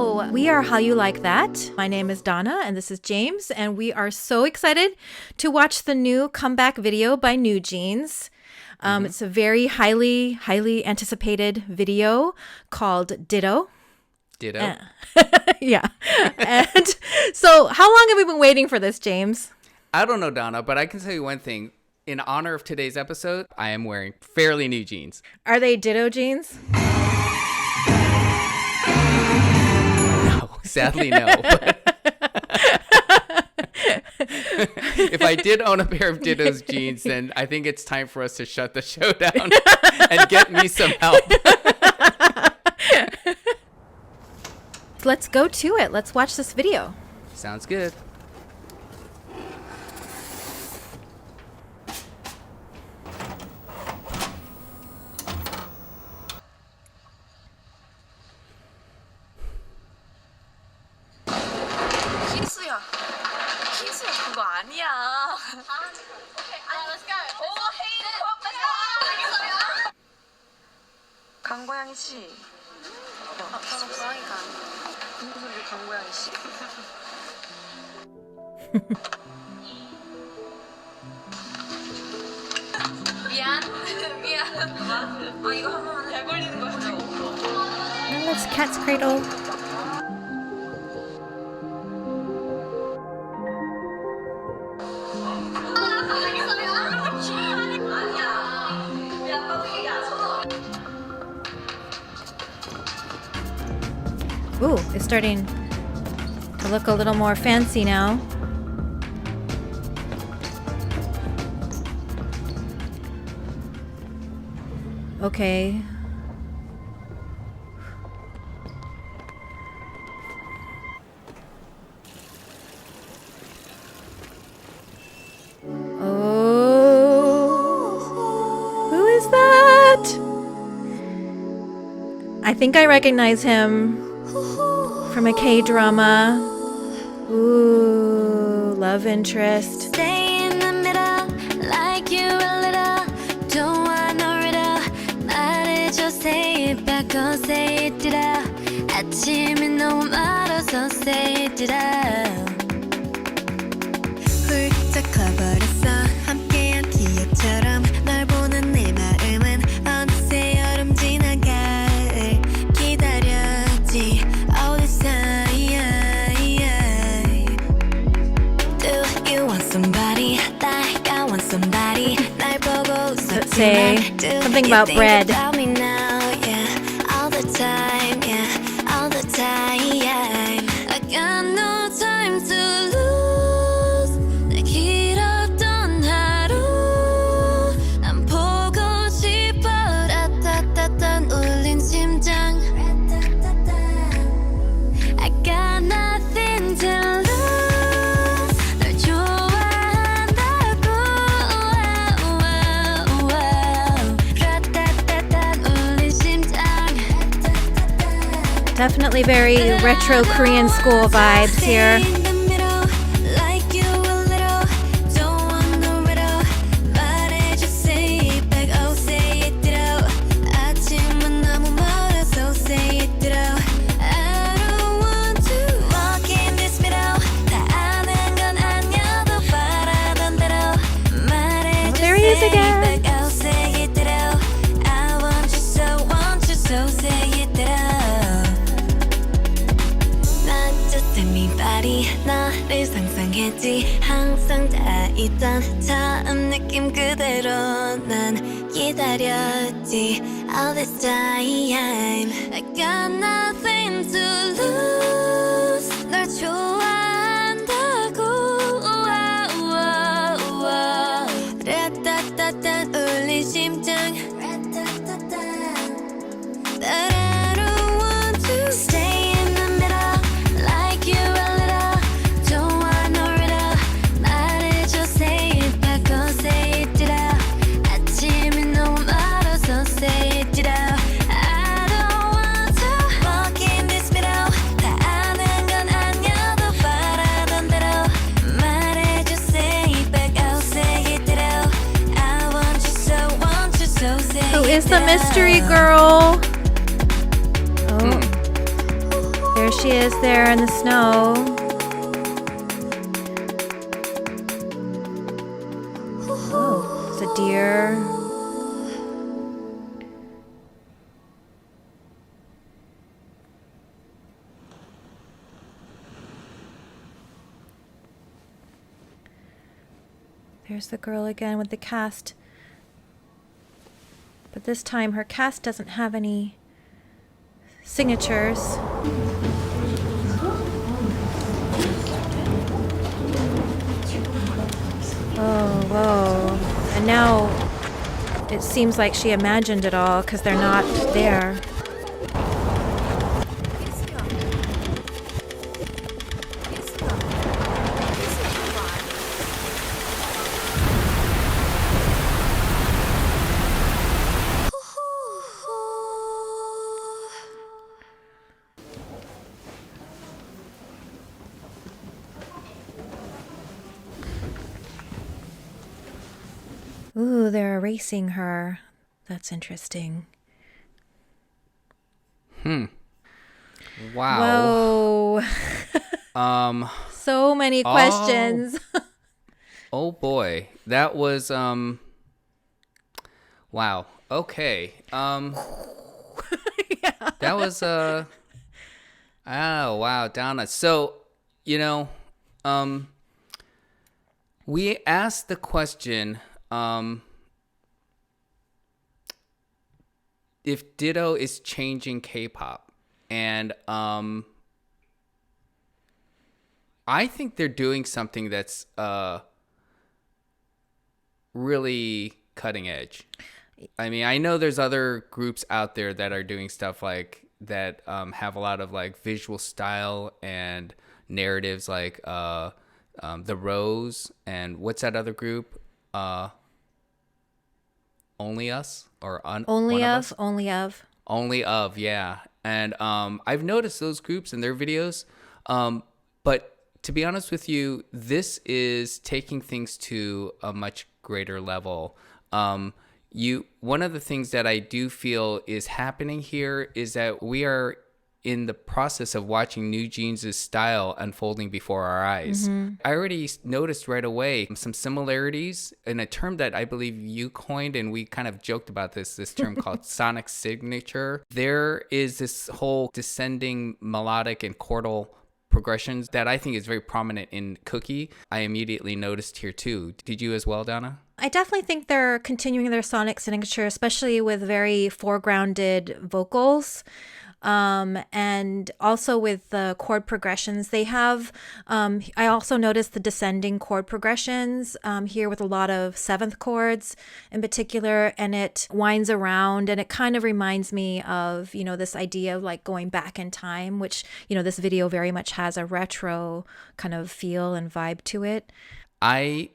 Hello, we are Hallyu Like That. My name is Donna and this is James, and we are so excited to watch the new comeback video by NewJeans. It's a very highly anticipated video called Ditto. Ditto? Yeah. And so how long have we been waiting for this, James? I don't know, Donna, but I can tell you one thing. In honor of today's episode, I am wearing fairly new jeans. Are they Ditto jeans? No, sadly no. If I did own a pair of Ditto's jeans, then I think it's time for us to shut the show down and get me some help. Let's go to it. Let's watch this video. Sounds good. 희수야 그거 아니야. Okay, let's go. 오, 헤이, let's go. 강고양이 씨. 저는 고양이가 아니에요. 무슨 소리 강고양이 씨. 미안. 이거 한 번만 잘 걸리는 거죠? No, it's Cat's Cradle. Ooh, it's starting to look a little more fancy now. Okay. Oh, who is that? I think I recognize him from a K-drama. Ooh, love interest. Stay in the middle, like you a little. Don't want no riddle. 말해줘, say it back, oh, say it ditto. 아침이 너무 멀어서 say it ditto. 훌쩍 커버렸어, 함께한 기억처럼. 널 보는 내 마음은 어느새 여름 지난 가을 기다렸지. All this time. Do you want somebody like I want somebody? 날 보고 Let's say something about bread. About me now, yeah. All the time, yeah. All the time. I got no time to lose. 내 길었던 하루. 난 보고 싶어. 라따따따 울린 심장. I got nothing to lose. 널 좋아한다고. 라따따따 울린 심장. Definitely very retro Korean school vibes here. Stay in the middle, like you a little. Don't want no riddle. 말해줘, say it back, oh, say it ditto. 아침은 너무 멀어서 say it ditto. I don't want to walk in this middle. 다 아는 건 아니어도 바라던 대로. 말해줘, There he is say it again. back, oh, say it ditto. I want you, so say it ditto. Not just anybody. 너를 상상했지. 항상 다 있던 처음 느낌 그대로 난 기다렸지. All this time. I got nothing to lose. 널 좋아한다고. 라따따따 울린 심장. But I don't want to stay in the middle, like you a little. Don't want no riddle. 말해줘, say it back, oh, say it ditto. 아침이 너무 멀어서 say it ditto. I don't want to walk in this middle. 다 아는 건 아니어도 바라던 대로. 말해줘, say it back, oh, say it ditto. I want you, so say it ditto. Who is the mystery girl? Oh, There she is there in the snow. Oh, it's a deer. There's the girl again with the cast. But this time her cast doesn't have any signatures. Oh, whoa. And now it seems like she imagined it all because they're not there. Ooh, they're erasing her. That's interesting. Wow. Whoa. So many questions. Oh boy. That was wow. Okay. Yeah. That was oh wow, Donna. So, we asked the question if Ditto is changing K-pop, and I think they're doing something that's really cutting edge. I mean, I know there's other groups out there that are doing stuff like that, have a lot of like visual style and narratives, like The Rose, and what's that other group? Only Us, or Only of, only of. Only Of, yeah. And I've noticed those groups and their videos. But to be honest with you, this is taking things to a much greater level. One of the things that I do feel is happening here is that we are in the process of watching NewJeans' style unfolding before our eyes. I already noticed right away some similarities in a term that I believe you coined, and we kind of joked about this term called sonic signature. There is this whole descending melodic and chordal progressions that I think is very prominent in Cookie. I immediately noticed here too. Did you as well, Donna? I definitely think they're continuing their sonic signature, especially with very foregrounded vocals. And also with the chord progressions they have. I also noticed the descending chord progressions here with a lot of seventh chords in particular, and it winds around, and it kind of reminds me of, this idea of like going back in time, which, this video very much has a retro kind of feel and vibe to it. I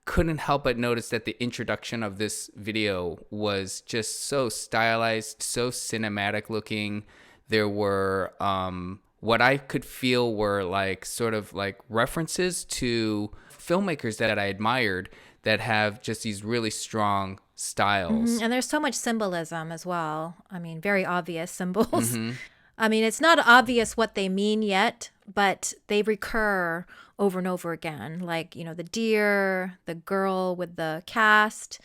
couldn't help but notice that the introduction of this video was just so stylized, so cinematic looking. There were what I could feel were like sort of like references to filmmakers that I admired that have just these really strong styles. And there's so much symbolism as well. I mean, very obvious symbols. I mean, it's not obvious what they mean yet, but they recur over and over again. Like, the deer, the girl with the cast,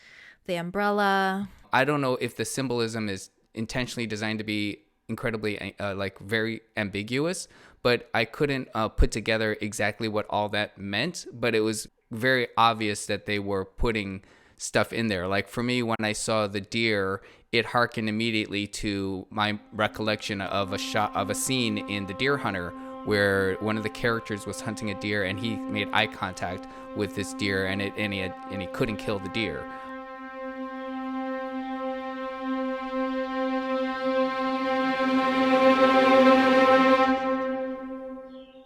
the umbrella. I don't know if the symbolism is intentionally designed to be incredibly very ambiguous, but I couldn't put together exactly what all that meant. But it was very obvious that they were putting stuff in there. Like for me, when I saw the deer, it harkened immediately to my recollection of a scene in The Deer Hunter, where one of the characters was hunting a deer and he made eye contact with this deer, and he couldn't kill the deer.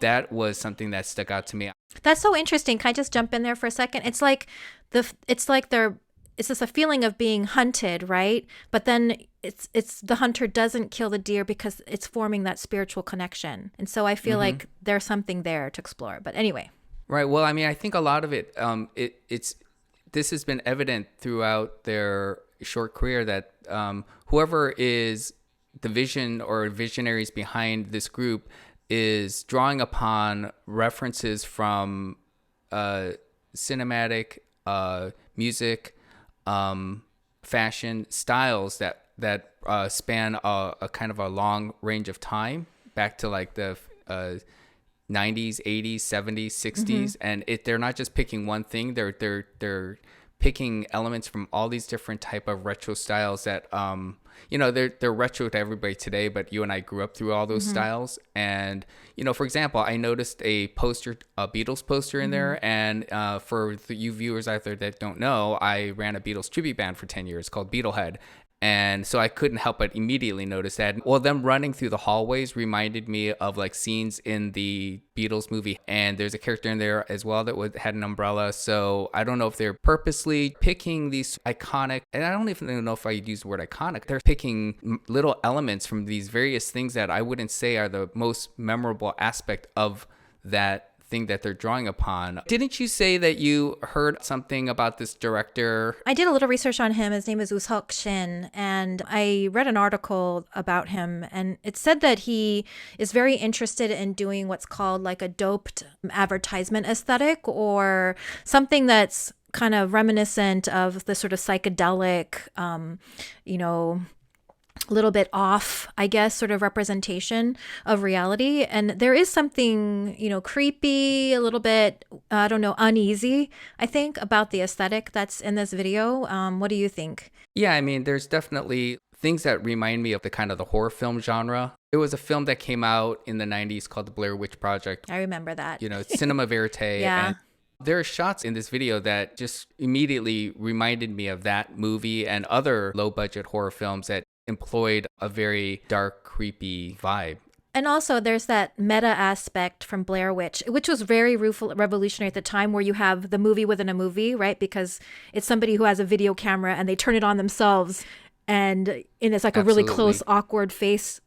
That was something that stuck out to me. That's so interesting. Can I just jump in there for a second? It's like it's just a feeling of being hunted, right? But then it's the hunter doesn't kill the deer because it's forming that spiritual connection. And so I feel like there's something there to explore. But anyway. Right. Well, I mean, I think a lot of it, this has been evident throughout their short career that whoever is the vision or visionaries behind this group is drawing upon references from cinematic, music, fashion styles that span a kind of a long range of time back to like the 90s, 80s, 70s, 60s, and they're not just picking one thing. They're picking elements from all these different type of retro styles that they're retro to everybody today, but you and I grew up through all those styles. And for example, I noticed a Beatles poster in there, and for you viewers out there that don't know, I ran a Beatles tribute band for 10 years called Beatlehead. And so I couldn't help but immediately notice that. Well, them running through the hallways reminded me of like scenes in the Beatles movie. And there's a character in there as well that had an umbrella. So I don't know if they're purposely picking these iconic, and I don't even know if I use the word iconic. They're picking little elements from these various things that I wouldn't say are the most memorable aspect of that thing that they're drawing upon. Didn't you say that you heard something about this director? I did a little research on him. His name is Woo-seok Shin, and I read an article about him, and it said that he is very interested in doing what's called like a doped advertisement aesthetic, or something that's kind of reminiscent of the sort of psychedelic, a little bit off, I guess, sort of representation of reality. And there is something, creepy, a little bit, uneasy, I think, about the aesthetic that's in this video. What do you think? Yeah, I mean, there's definitely things that remind me of the horror film genre. It was a film that came out in the 90s called The Blair Witch Project. I remember that. It's cinema verite. Yeah. And there are shots in this video that just immediately reminded me of that movie and other low-budget horror films that employed a very dark, creepy vibe. And also there's that meta aspect from Blair Witch, which was very revolutionary at the time, where you have the movie within a movie, right? Because it's somebody who has a video camera and they turn it on themselves, and it's like a really close, awkward face,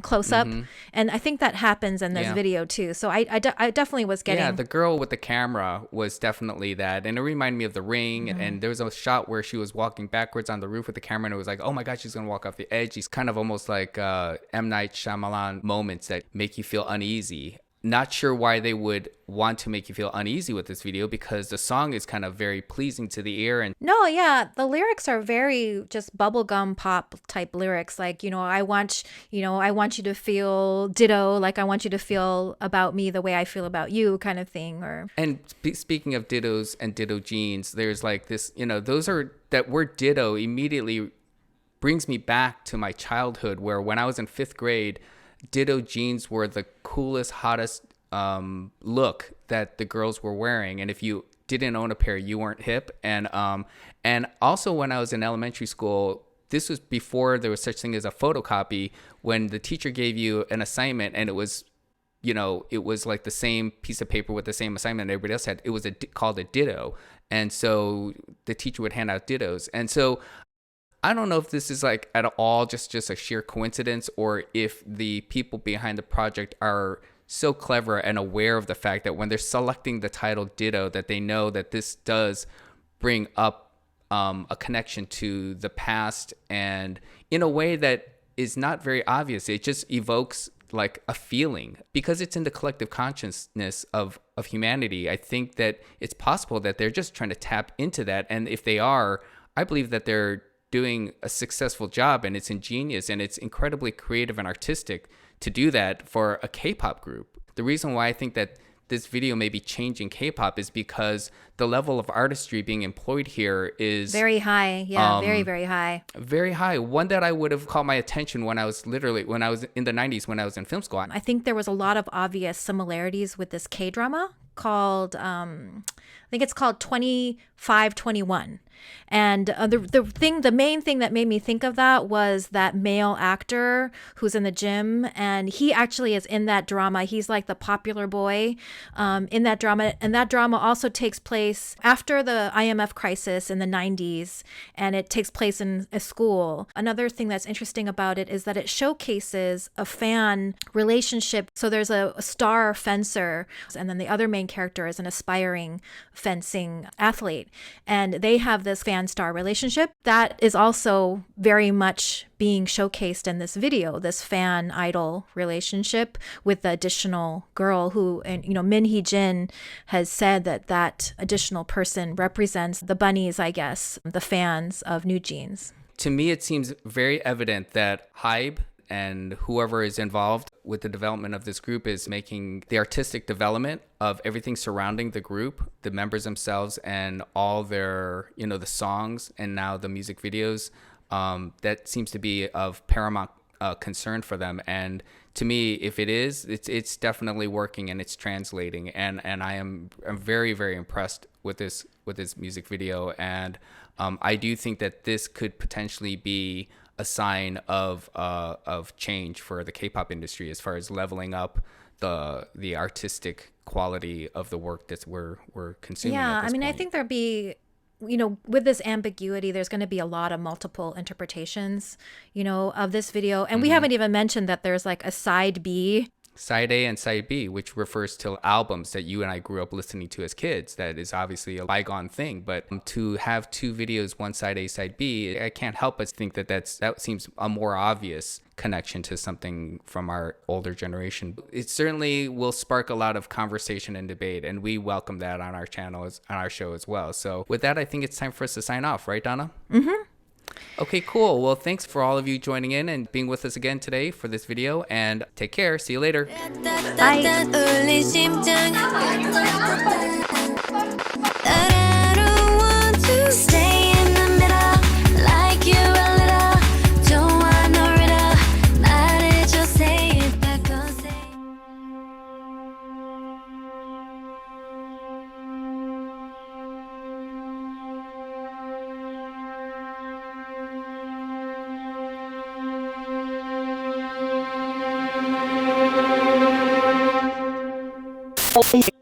close up. And I think that happens in this video too. So I definitely was getting... Yeah, the girl with the camera was definitely that. And it reminded me of The Ring. And there was a shot where she was walking backwards on the roof with the camera, and it was like, oh my God, she's going to walk off the edge. She's kind of almost like M. Night Shyamalan moments that make you feel uneasy. Not sure why they would want to make you feel uneasy with this video, because the song is kind of very pleasing to the ear. And no, yeah, the lyrics are very just bubblegum pop type lyrics. Like, I want you to feel ditto, like I want you to feel about me the way I feel about you, kind of thing. And speaking of dittos and ditto jeans, there's like this, that word ditto immediately brings me back to my childhood, where when I was in 5th grade, ditto jeans were the coolest, hottest look that the girls were wearing. And if you didn't own a pair, you weren't hip. And also when I was in elementary school, this was before there was such thing as a photocopy, when the teacher gave you an assignment and it was like the same piece of paper with the same assignment everybody else had. It was called a ditto. And so the teacher would hand out dittos. And so I don't know if this is like at all just a sheer coincidence, or if the people behind the project are so clever and aware of the fact that when they're selecting the title Ditto, that they know that this does bring up a connection to the past, and in a way that is not very obvious. It just evokes like a feeling, because it's in the collective consciousness of humanity. I think that it's possible that they're just trying to tap into that. And if they are, I believe that they're doing a successful job, and it's ingenious and it's incredibly creative and artistic to do that for a K-pop group. The reason why I think that this video may be changing K-pop is because the level of artistry being employed here is very high. Yeah, very, very high. Very high. One that I would have caught my attention when I was in the 90s, when I was in film school. I think there was a lot of obvious similarities with this K-drama called, I think it's called 2521. And the main thing that made me think of that was that male actor who's in the gym, and he actually is in that drama. He's like the popular boy in that drama, and that drama also takes place after the IMF crisis in the 90s, and it takes place in a school. Another thing that's interesting about it is that it showcases a fan relationship. So there's a star fencer, and then the other main character is an aspiring fencing athlete, and they have this fan-star relationship. That is also very much being showcased in this video, this fan-idol relationship with the additional girl who, and Min Hee-jin has said that that additional person represents the bunnies, I guess, the fans of NewJeans. To me, it seems very evident that Hybe and whoever is involved with the development of this group is making the artistic development of everything surrounding the group, the members themselves, and all their, the songs and now the music videos. That seems to be of paramount concern for them. And to me, if it is, it's definitely working and it's translating. And I'm very, very impressed with this music video. And I do think that this could potentially be a sign of change for the K-pop industry as far as leveling up the artistic quality of the work that we're consuming. Yeah, at this point. I think there'll be, with this ambiguity, there's going to be a lot of multiple interpretations, of this video. And we haven't even mentioned that there's like a side B. Side A and Side B, which refers to albums that you and I grew up listening to as kids. That is obviously a bygone thing, but to have two videos, one Side A, Side B, I can't help but think that seems a more obvious connection to something from our older generation. It certainly will spark a lot of conversation and debate, and we welcome that on our channel, on our show as well. So with that, I think it's time for us to sign off, right, Donna? Mm-hmm. Okay, cool. Well, thanks for all of you joining in and being with us again today for this video, and take care. See you later. Bye.